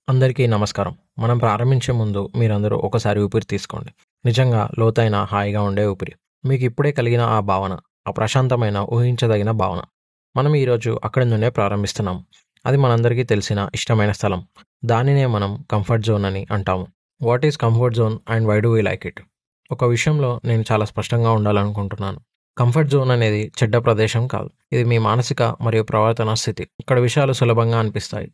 అందరికీ నమస్కారం. మనం ప్రారంభించే ముందు మీరందరూ ఒకసారి ఊపిరి తీసుకోండి. నిజంగా లోతైన, హాయిగా ఉండే ఊపిరి. మీకు ఇప్పుడే కలిగిన ఆ భావన, ఆ ప్రశాంతమైన, ఊహించదగిన భావన. మనం ఈరోజు అక్కడి నుండే ప్రారంభిస్తున్నాం. అది మనందరికీ తెలిసిన, ఇష్టమైన స్థలం. దానినే మనం కంఫర్ట్ జోన్ అని అంటాము. What is comfort zone and why do we like it? ఒక విషయంలో నేను చాలా స్పష్టంగా ఉండాలనుకుంటున్నాను. కంఫర్ట్ జోన్ అనేది చెడ్డ ప్రదేశం కాదు. ఇది మీ మానసిక మరియు ప్రవర్తన స్థితి. ఇక్కడ విషయాలు సులభంగా అనిపిస్తాయి.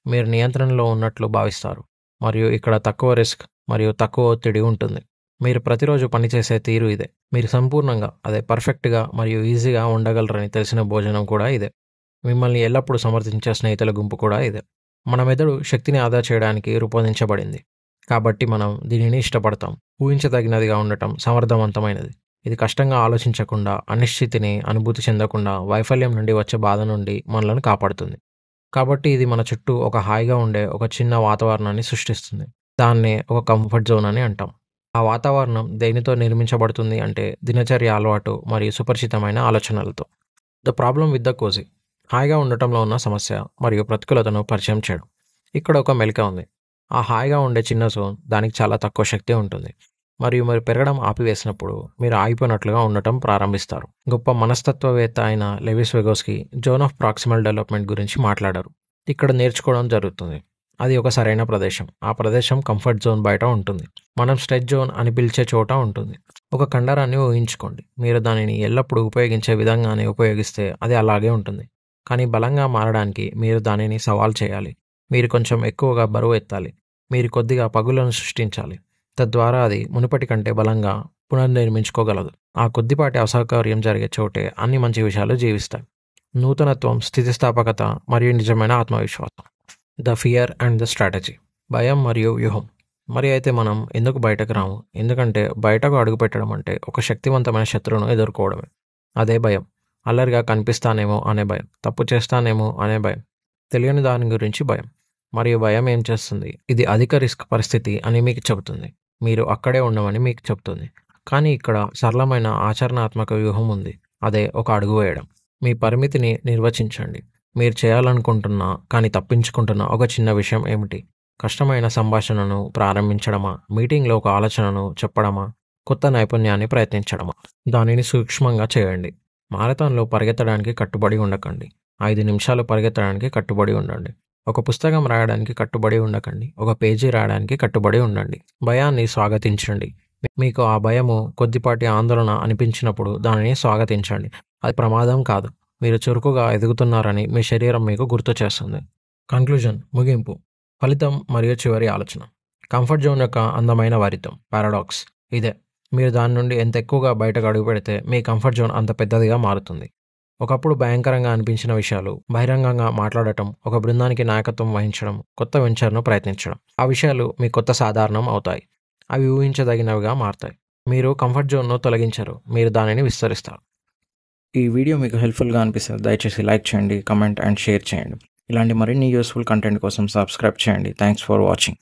మీరు నియంత్రణలో ఉన్నట్లు భావిస్తారు మరియు ఇక్కడ తక్కువ రిస్క్ మరియు తక్కువ ఒత్తిడి ఉంటుంది. మీరు ప్రతిరోజు పనిచేసే తీరు ఇదే. మీరు సంపూర్ణంగా పర్ఫెక్ట్గా మరియు ఈజీగా ఉండగలరని తెలిసిన భోజనం కూడా ఇదే. మిమ్మల్ని ఎల్లప్పుడూ సమర్థించే స్నేహితుల గుంపు కూడా ఇదే. మన మెదడు శక్తిని ఆదా చేయడానికి రూపొందించబడింది. కాబట్టి మనం దీనిని ఇష్టపడతాం. ఊహించదగినదిగా ఉండటం సమర్థవంతమైనది. ఇది కష్టంగా ఆలోచించకుండా, అనిశ్చితిని అనుభూతి చెందకుండా, వైఫల్యం నుండి వచ్చే బాధ నుండి మనలను కాపాడుతుంది. కాబట్టి ఇది మన చుట్టూ ఒక హాయిగా ఉండే ఒక చిన్న వాతావరణాన్ని సృష్టిస్తుంది. దాన్నే ఒక కంఫర్ట్ జోన్ అని అంటాం. ఆ వాతావరణం దేనితో నిర్మించబడుతుంది అంటే దినచర్య అలవాటు మరియు సుపరిచితమైన ఆలోచనలతో. The problem with the cosy. హాయిగా ఉండటంలో ఉన్న సమస్య మరియు ప్రతికూలతను పరిచయం చేయడం. ఇక్కడ ఒక మెలిక ఉంది. ఆ హాయిగా ఉండే చిన్న జోన్ దానికి చాలా తక్కువ శక్తి ఉంటుంది. మరియు మీరు పెరగడం ఆపివేసినప్పుడు మీరు ఆగిపోయినట్లుగా ఉండటం ప్రారంభిస్తారు. గొప్ప మనస్తత్వవేత్త అయిన Lev Vygotsky zone of proximal development గురించి మాట్లాడారు. ఇక్కడ నేర్చుకోవడం జరుగుతుంది. అది ఒక సరైన ప్రదేశం. ఆ ప్రదేశం కంఫర్ట్ జోన్ బయట ఉంటుంది. మనం స్ట్రెచ్ జోన్ అని పిలిచే చోట ఉంటుంది. ఒక కండరాన్ని ఊహించుకోండి. మీరు దానిని ఎల్లప్పుడూ ఉపయోగించే విధంగానే ఉపయోగిస్తే అది అలాగే ఉంటుంది. కానీ బలంగా మారడానికి మీరు దానిని సవాల్ చేయాలి. మీరు కొంచెం ఎక్కువగా బరువు ఎత్తాలి. మీరు కొద్దిగా పగులను సృష్టించాలి. తద్వారా అది మునుపటి కంటే బలంగా పునర్నిర్మించుకోగలదు. ఆ కొద్దిపాటి అసౌకర్యం జరిగే చోటే అన్ని మంచి విషయాలు జీవిస్తాయి. నూతనత్వం, స్థితిస్థాపకత మరియు నిజమైన ఆత్మవిశ్వాసం. The fear and the strategy. భయం మరియు వ్యూహం. మరి అయితే మనం ఎందుకు బయటకు రాము? ఎందుకంటే బయటకు అడుగుపెట్టడం అంటే ఒక శక్తివంతమైన శత్రువును ఎదుర్కోవడమే. అదే భయం. అల్లరిగా కనిపిస్తానేమో అనే భయం. తప్పు చేస్తానేమో అనే భయం. తెలియని దాని గురించి భయం. మరియు భయం ఏం చేస్తుంది? ఇది అధిక రిస్క్ పరిస్థితి అని మీకు చెబుతుంది. మీరు అక్కడే ఉండమని మీకు చెబుతుంది. కానీ ఇక్కడ సరళమైన ఆచరణాత్మక వ్యూహం ఉంది. అదే ఒక అడుగు వేయడం. మీ పరిమితిని నిర్వచించండి. మీరు చేయాలనుకుంటున్న కానీ తప్పించుకుంటున్న ఒక చిన్న విషయం ఏమిటి? కష్టమైన సంభాషణను ప్రారంభించడమా? మీటింగ్లో ఒక ఆలోచనను చెప్పడమా? కొత్త నైపుణ్యాన్ని ప్రయత్నించడమా? దానిని సూక్ష్మంగా చేయండి. మారథాన్లో పరిగెత్తడానికి కట్టుబడి ఉండకండి. 5 నిమిషాలు పరిగెత్తడానికి కట్టుబడి ఉండండి. ఒక పుస్తకం రాయడానికి కట్టుబడి ఉండకండి. ఒక పేజీ రాయడానికి కట్టుబడి ఉండండి. భయాన్ని స్వాగతించండి. మీకు ఆ భయము కొద్దిపాటి ఆందోళన అనిపించినప్పుడు దానిని స్వాగతించండి. అది ప్రమాదం కాదు. మీరు చురుకుగా ఎదుగుతున్నారని మీ శరీరం మీకు గుర్తు చేస్తుంది. కంక్లూజన్, ముగింపు, ఫలితం మరియు చివరి ఆలోచన. కంఫర్ట్ జోన్ యొక్క అందమైన వైరుధ్యం, పారాడాక్స్ ఇదే. మీరు దాని నుండి ఎంత ఎక్కువగా బయటకు అడుగు పెడితే మీ కంఫర్ట్ జోన్ అంత పెద్దదిగా మారుతుంది. ఒకప్పుడు భయంకరంగా అనిపించిన విషయాలు బహిరంగంగా మాట్లాడటం, ఒక బృందానికి నాయకత్వం వహించడం, కొత్త వెంచర్ను ప్రయత్నించడం, ఆ విషయాలు మీ కొత్త సాధారణం అవుతాయి. అవి ఊహించదగినవిగా మారతాయి. మీరు కంఫర్ట్ జోన్ను తొలగించరు, మీరు దానిని విస్తరిస్తారు. ఈ వీడియో మీకు హెల్ప్ఫుల్గా అనిపిస్తే దయచేసి లైక్ చేయండి, కమెంట్ అండ్ షేర్ చేయండి. ఇలాంటి మరిన్ని యూస్ఫుల్ కంటెంట్ కోసం సబ్స్క్రైబ్ చేయండి. Thanks for watching.